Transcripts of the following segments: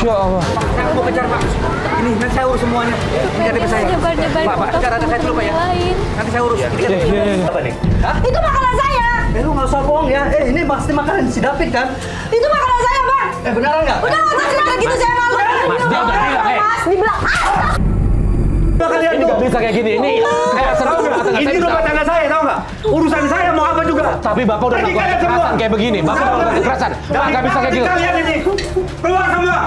Ya Allah. Saya mau kejar, Pak. Ini nanti saya urus semuanya. Ini KTP saya. Pak, kejar anak saya dulu, Pak ya. Nanti saya urus. Ini KTP. Apa nih? Hah? Itu makanan saya. Lu nggak usah bohong ya. Ini pasti makanan si David kan? Itu makanan saya, Bang. Beneran nggak? Udah nggak usah cerita gitu, saya malu. Mas, dia udah bilang, Mas, dibilang. Kalian ini nggak bisa kayak gini. Ini ini rumah tangga saya, tahu nggak? Urusan saya mau apa juga. Tapi Bapak udah melakukan kekerasan kayak begini. Bapak udah melakukan kekerasan. Pak, nggak bisa kayak gitu. Kalian ini keluar semua.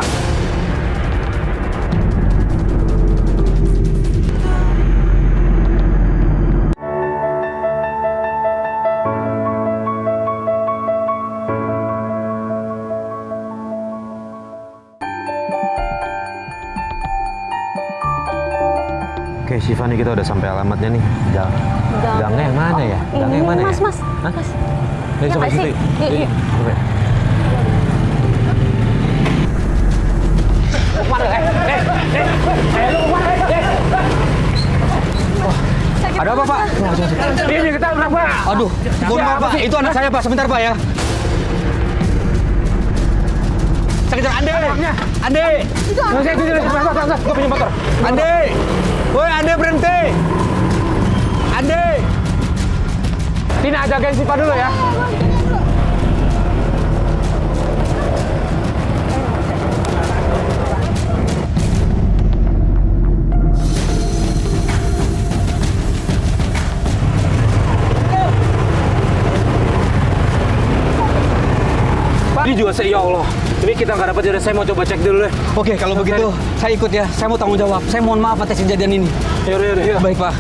Oke, Syifa nih kita udah sampai alamatnya nih. Gangnya yang mana ya? Gangnya yang mana ya? Mas. Hah? Mas. Ini Ya, sampai Pak, situ. sih. Iya. Coba ya. Ada apa, Pak? Ini kita berapa? Aduh, mohon maaf Pak, itu anak saya Pak, sebentar Pak ya. Saya kejar Ande. Ande. Gue pinjam motor. Ande. Woi, Ande berhenti. Ande. Tina, jagain Syifa dulu ya. Ini juga ya Allah. Ini kita nggak dapat jadi saya mau coba cek dulu deh. Oke, kalau begitu saya ikut ya. Saya mau tanggung jawab. Saya mohon maaf atas kejadian ini. Yaudah. Baik Pak.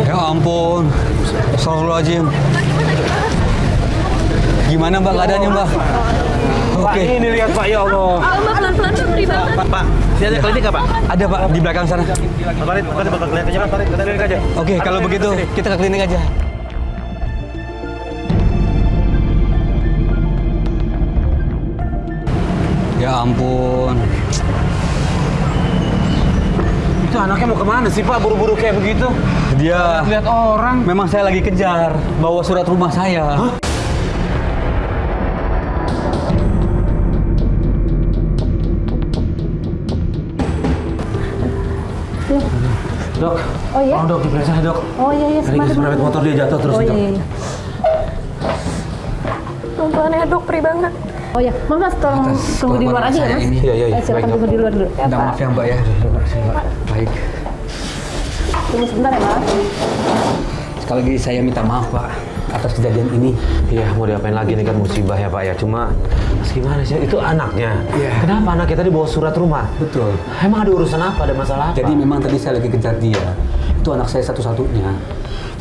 Ya ampun. Astagfirullahaladzim. Gimana Mbak keadaannya Mbak? Pak, Oke. ini lihat Pak, ya Allah. Mbak, pelan-pelan, Pak. Beri banget. Pak, Sini ada klinik nggak Pak? ada Pak di belakang sana. Mari, kita bakal klinik aja Pak. Klinik aja. Oke, kalau begitu kita ke klinik aja. Ya ampun. Itu anaknya mau kemana sih Pak, buru-buru kayak begitu? Dia Lihat orang. memang saya lagi kejar, bawa surat rumah saya. Dok. Oh iya? Tolong dok, diperiksa ya, dok. Oh iya, Tadi sebentar. keserempet motor dia jatuh terus, Oh dok. iya. Pelan-pelan ya, Dok. Perih banget. Oh iya, Mas tolong tunggu di luar aja ya, Mas. Iya. Silakan Baik, Dok. tunggu di luar dulu. Ya, Minta Pak. maaf ya Mbak ya. Baik. Tunggu sebentar ya, Mas. Sekali lagi saya minta maaf Pak atas kejadian ini. Iya, mau diapain lagi nih kan musibah ya Pak ya. Cuma gimana sih? Itu anaknya. Iya. Kenapa anaknya tadi bawa surat rumah? Betul. Emang ada urusan apa? Ada masalah apa? Jadi memang tadi saya lagi kejar dia. Itu anak saya satu-satunya.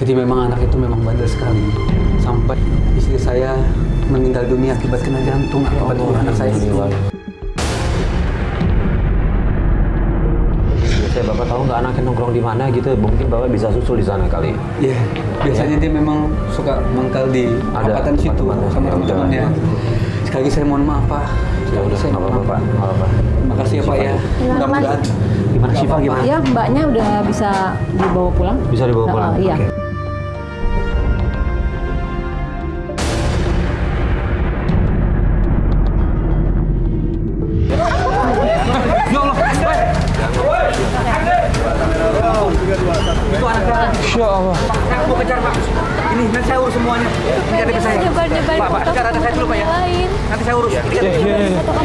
Jadi memang anak itu memang bandel sekali. Sampai istri saya meninggal dunia akibat kena jantung akibat ulah anak saya itu. Biasanya Bapak tahu nggak anaknya nongkrong di mana gitu? Mungkin Bapak bisa susul di sana kali. Iya, biasanya dia memang suka mangkal di Ada apatan situ teman-teman. sama Ya, teman-temannya. udah. Sekali lagi saya mohon maaf Pak. Ya udah, Saya nggak apa-apa Pak. Nggak apa-apa. Makasih ya Pak ya. Mudah-mudahan. Gimana Syifa gimana? Ya, Mbaknya udah bisa dibawa pulang. Bisa dibawa pulang? Iya. Oke. Ya Allah. Saya mau kejar Pak. Ini nanti saya urus semuanya. Ini KTP saya. Pak, kejar anak saya dulu Pak ya. Nanti saya urus. Ini KTP.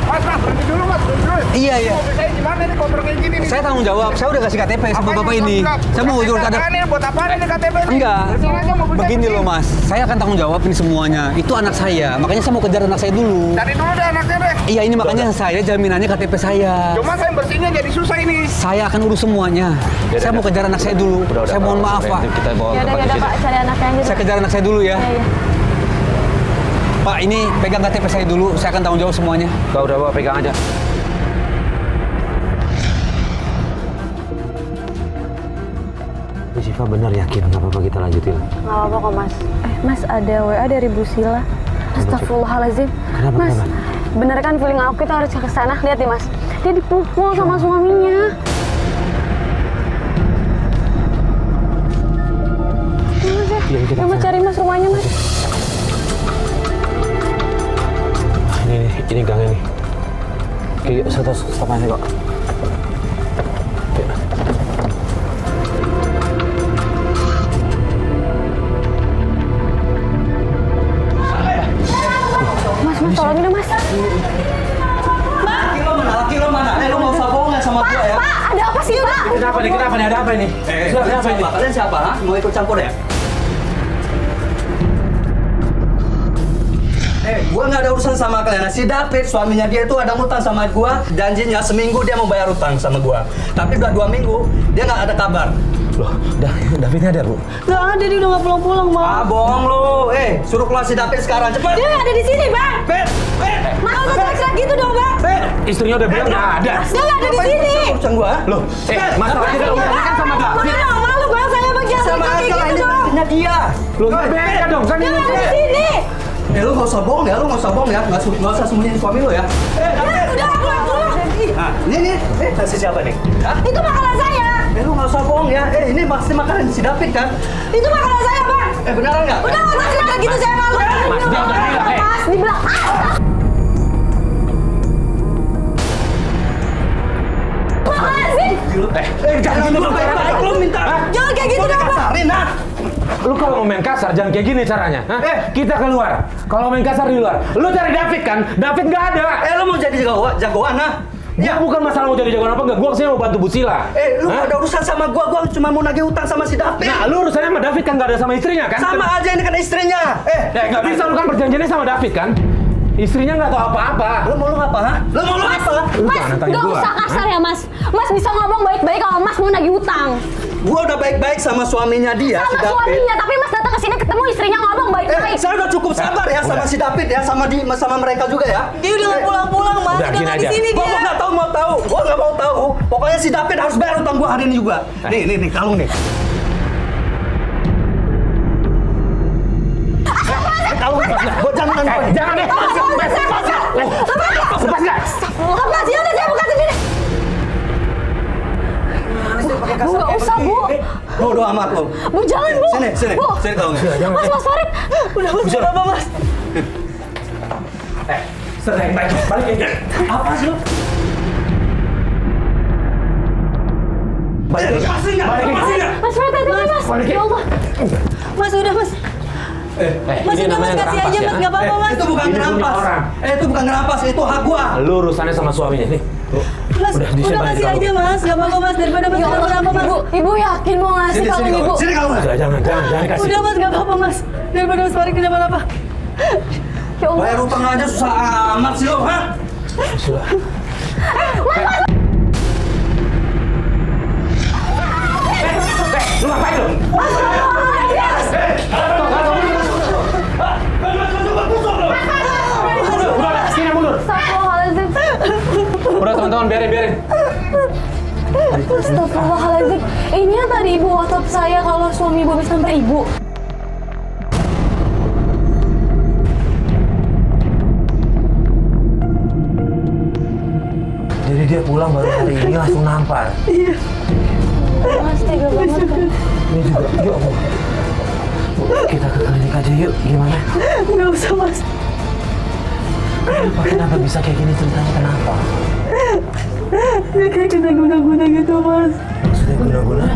Mas, berhenti dulu Mas, berhenti dulu. Iya. Mobil saya gimana nih kotor kayak gini nih? Saya tanggung jawab. Saya udah kasih KTP sama Bapak ini. Saya mau urus KTP. Buat apaan ini KTP nih? Enggak. Bersihin aja mobil saya Begini pergi. loh Mas, saya akan tanggung jawab ini semuanya. Itu anak saya, makanya saya mau kejar anak saya dulu. Cari dulu deh anaknya deh. Iya ini makanya saya jaminannya KTP saya. Cuma saya bersihnya jadi susah ini. Saya akan urus semuanya. Saya mau kejar anak saya dulu. Saya mohon maaf Pak. Kita bawa Ya ke udah, tempat Pak. Cari anaknya aja. Saya kejar anak saya dulu ya. Iya. Pak ini pegang KTP saya dulu. Saya akan tanggung jawab semuanya. Kau udah bawa, pegang aja. Syifa benar yakin nggak apa-apa kita lanjutin. Nggak apa-apa kok, Mas. Mas, ada WA dari Bu Sila. Astagfirullahaladzim. Kenapa, Mas, kenapa? bener kan feeling aku kita harus ke sana. Lihat nih mas, dia dipukul sama suaminya. Mas ya, Iya, kita coba cari mas rumahnya mas. Ini gangnya nih. Oke, yuk, stop aja kok. Mas, tolongin dong mas. Laki lo mana? Lo mau usah bohong ya sama gue ya? Pak, ada apa sih pak? Kenapa nih? Ada apa ini? Kenapa ini? Kalian siapa? Ha? Mau ikut campur ya? Gua nggak ada urusan sama kalian. Si David, suaminya dia itu ada utang sama gua. Janjinya seminggu dia mau bayar utang sama gua. Tapi udah 2 minggu, dia nggak ada kabar. Loh, Davidnya ada, Bu? Nggak ada, dia udah nggak pulang-pulang bang. Ah, bohong lu. Suruh keluar si David sekarang, cepat. Dia nggak ada di sini bang. Bet! Mas, nggak teriak gitu dong bang. Bet! Istrinya udah bilang nggak ada. Dia nggak ada di sini. Urusan gua. Loh, masalahnya kan urusannya kan sama David. Mana nggak malu bang, saya bang jangan Sama kayak aja lah, gitu ini dong. pastinya dia. Loh, beda dong, kan Dia ini. nggak ada di sini. Lu nggak usah bohong ya, nggak usah sembunyiin suami lu ya. Udah pulang. Nah, ini nasi siapa nih? Hah? Itu makanan saya. Lu nggak usah bohong ya. Ini pasti makanan si David kan? Itu makanan saya bang. Beneran nggak? Udah nggak usah cerita gitu, saya malu. Mas, dia udah bilang, Mas, dibilang. Jangan gitu dong. Baik-baik lu minta. Jangan kayak gitu dong bang. Kasarin, nah. Lu kalau mau main kasar jangan kayak gini caranya. Hah? Kita keluar. Kalau main kasar di luar. Lu cari David kan? David nggak ada. Lu mau jadi jagoan, nah? Ya bukan masalah mau jadi jagoan apa enggak. Gua kesini mau bantu Bu Sila. Lu Hah? gak ada urusan sama gua cuma mau nagih utang sama si David. Nah, lu urusannya sama David kan nggak ada sama istrinya kan? Sama aja ini kan istrinya. Nggak bisa lu kan perjanjiannya sama David kan? Istrinya nggak tahu apa-apa. Lu mau lu apa, ha? Lu mau lu apa? Lu Mas, jangan tanya nggak gua. usah kasar ya mas. Mas bisa ngomong baik-baik kalau mas mau nagih utang. Gua udah baik-baik sama suaminya dia, si Sama David. suaminya, tapi mas datang ke sini ketemu istrinya ngomong baik-baik. Saya udah cukup sabar ya sama si David ya, sama mereka juga ya. Dia udah nggak pulang-pulang mas. Udah, gini nggak di aja. sini Gua dia. nggak tahu. Gua nggak mau tahu. Pokoknya si David harus bayar utang gua hari ini juga. Nih, kalung nih. Kalung buat jaminan gua. Jangan deh. Lepas nggak? Lepas ya udah saya buka sendiri. Bu nggak usah bu. Bodoh amat lo. Bu jangan bu. Sini Bu. kalungnya. Mas Farid. Udah mas nggak apa mas. Sering balik aja. Apa sih lo? Balik aja. Lepasin nggak? Mas Farid hati-hati mas. Balik. Ya Allah. Mas udah mas. Mas Ini udah mas namanya kasih ngerampas aja ya. mas nggak apa-apa mas. Itu bukan Ini punya ngerampas. orang. Itu bukan ngerampas, itu hak gua. Lu urusannya sama suaminya nih. Mas Udah, udah disimpan kasih di kalung. aja mas. Nggak apa-apa mas daripada mas nggak apa-apa mas. Ibu yakin mau ngasih kalung ibu? Sini kalungnya. Jangan kasih. Udah mas nggak apa-apa mas. Daripada mas Farid kenapa-napa. Ya Allah. Bayar utang aja susah amat sih lo, ha? Sudah. Lu ngapain lu? Udah, sini mundur. Astagfirullahaladzim. Udah teman-teman biarin. Astagfirullahaladzim. Ini yang tadi ibu WhatsApp saya kalau suami ibu habis nampar ibu. Jadi dia pulang baru hari ini langsung nampar. Mas tega banget kan. Ini juga, yuk Bu. Kita ke klinik aja yuk, gimana? Nggak usah mas. Kenapa bisa kayak gini ceritanya, kenapa? Dia kayak kena guna-guna gitu mas. Maksudnya guna-guna?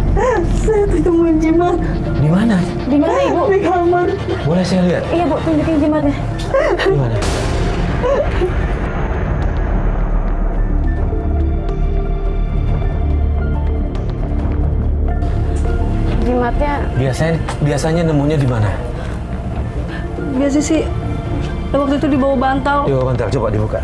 Saya ditemuin jimat. Di mana? Di mana ibu? Di kamar. Boleh saya lihat? Iya bu, tunjukin jimatnya. Di mana? Jimatnya Biasanya nemunya di mana? biasa sih. Waktu itu di bawah bantal. Yuk, bentar, coba dibuka.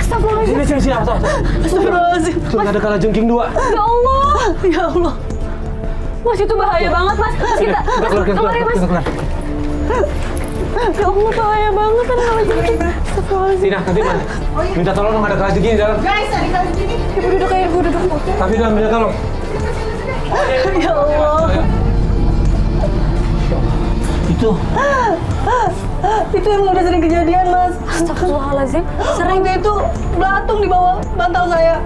Astagfirullahaladzim. Sini, Astagfirullahaladzim. Tuh, ada kalajengking 2. Ya Allah. Ya Allah. Mas itu bahaya banget mas. Mas kita keluar ya mas. Kita keluar. Ya Allah bahaya banget kan kalau jadi. Astagfirullahaladzim. Tina, nanti mana? Minta tolong dong, ada kalajengking di dalam. Ibu duduk aja, ibu duduk. Tapi dalam minta tolong. Ya Allah. Itu emang udah sering kejadian, Mas. Astagfirullahaladzim. Sering itu belatung di bawah bantal saya.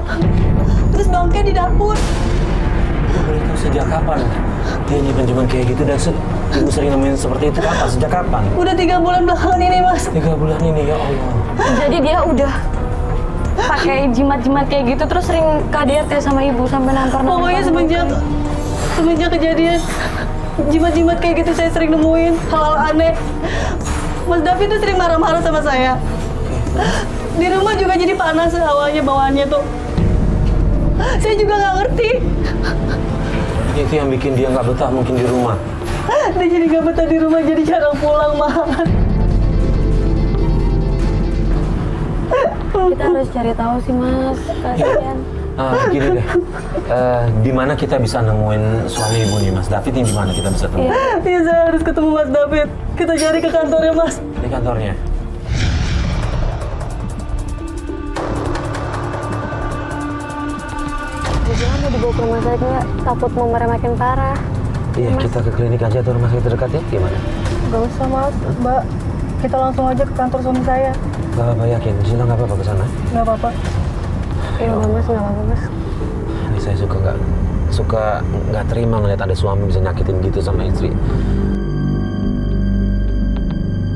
Terus bangke di dapur. Boleh tahu sejak kapan dia nyimpen kayak gitu dan ibu sering nemuin seperti itu kapan? Sejak kapan? Udah 3 bulan belakangan ini, Mas. 3 bulan ini, ya Allah. Jadi dia udah pakai jimat-jimat kayak gitu terus sering KDRT sama ibu sampai nampar. Pokoknya semenjak kejadian jimat-jimat kayak gitu saya sering nemuin hal-hal aneh. Mas David tuh sering marah-marah sama saya. Di rumah juga jadi panas awalnya bawaannya tuh. Saya juga nggak ngerti. Itu yang bikin dia nggak betah mungkin di rumah. Dia jadi nggak betah di rumah, jadi jarang pulang, Mas. Kita harus cari tahu sih, Mas. Kasihan. Gini deh, di mana kita bisa nemuin suami ibu nih, Mas David? Ini di mana kita bisa temuin? Iya, saya harus ketemu Mas David. Kita cari ke kantornya, Mas. Di kantornya. Dia mau dibawa ke rumah sakit nggak? Takut mau makin parah. Iya, kita ke klinik aja atau rumah sakit terdekat ya? Gimana? Gak usah, Mas. Mbak, kita langsung aja ke kantor suami saya. Gak apa-apa, yakin? Sila nggak apa-apa ke sana? Nggak apa-apa. Iya, Mas, nggak apa-apa, Mas. Ini saya suka nggak terima ngeliat ada suami bisa nyakitin gitu sama istri.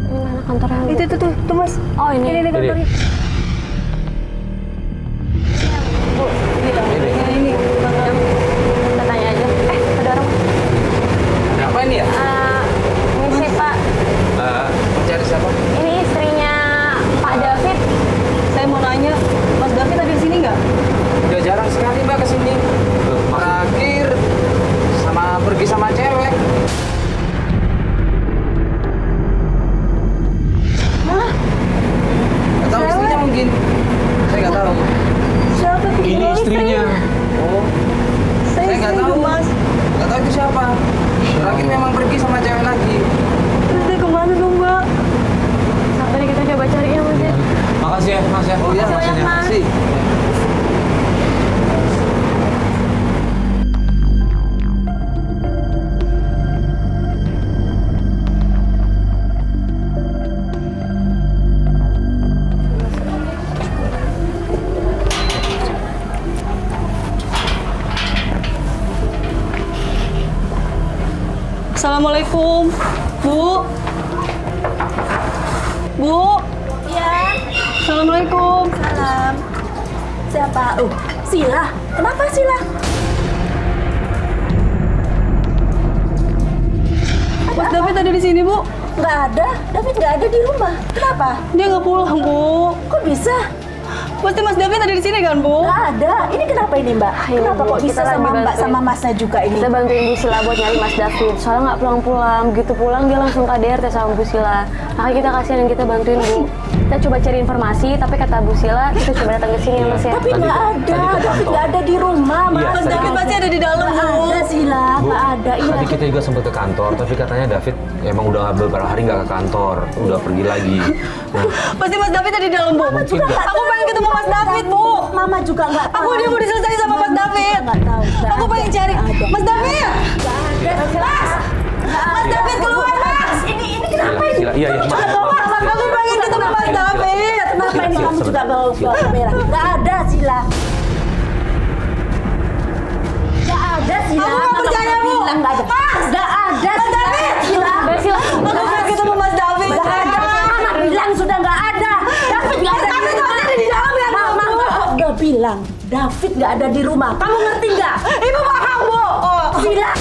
Ini mana kantornya? Bu? Itu tuh, Mas. Oh, ini. Ini kantornya. Bu, ini. Kita tanya aja. Ada orang. Ada apa ini ya? Ini sih, Pak. Mencari siapa? Ini istrinya Pak David. Saya mau nanya, Mas David ada di sini nggak? Udah jarang sekali Mbak kesini. Terakhir pergi sama cewek. Hah? Gak tahu istrinya mungkin. Saya nggak tahu. Siapa tuh? Ini istrinya. Oh, saya nggak istrinya, tahu Mas. Nggak tahu itu siapa. Terakhir memang pergi sama cewek lagi. Terus dia kemana dong, Mbak? Sampai kita coba cari ya, Mas. Makasih ya, Mas ya. Oh iya, Makasih banyak, Mas. makasih. Assalamualaikum, Bu. Bu. Iya, Assalamualaikum. salam. Siapa? Sila. Kenapa Sila? Mas David ada di sini, Bu. Nggak ada. David nggak ada di rumah. Kenapa? Dia nggak pulang, Bu. Kok bisa? Pasti Mas David ada di sini kan, Bu? Nggak ada. Ini kenapa ini, Mbak? Ayo, Kenapa Bu, kok bisa kita lagi sama Mbak bantuin. sama Masnya juga ini? Kita bantuin Bu Sila buat nyari Mas David. Soalnya nggak pulang-pulang. Begitu pulang dia langsung KDRT sama Bu Sila. Makanya kita kasihan dan kita bantuin Bu. Kita coba cari informasi, tapi kata Bu Sila kita coba datang ke sini ya Mas ya. Tapi Tadi- nggak tadi ada. ke David kantor. nggak ada di rumah, Mas. Iya, Mas tadi David pasti ada di dalam, Nggak Bu. ada, Sila. Nggak ada. Iya. Tadi kita juga sempat ke kantor, tapi katanya David emang udah beberapa hari nggak ke kantor, udah pergi lagi. Nah, Pasti Mas David ada di dalam, Bu. Mama juga nggak Aku tahu. pengen ketemu Mas David, Bu. Mama juga nggak tahu. Aku dia mau diselesaikan sama Mas David. Nggak tahu. Nggak Aku ada. pengen cari Nggak ada. Mas David. Nggak ada. Mas David keluar, Mas. Ini kenapa ini? Sila, iya, Coba Mas. bawa kamar. Aku pengen ketemu Mas David. Kenapa ini Sila, kamu juga sebentar. bawa kamera? Nggak ada, Sila. Nggak ada, Sila. Aku nggak Mama percaya, Bu. bilang nggak ada. Mas! Nggak ada, Sila. Mbak Sila. Aku pengen ketemu Mas David. Nggak ada. Mama bilang sudah nggak ada. David nggak ada. David nggak ada di dalam ya, Mama Bu. udah bilang David nggak ada di rumah. Kamu ngerti nggak? Ibu paham, Bu. Oh. Sila.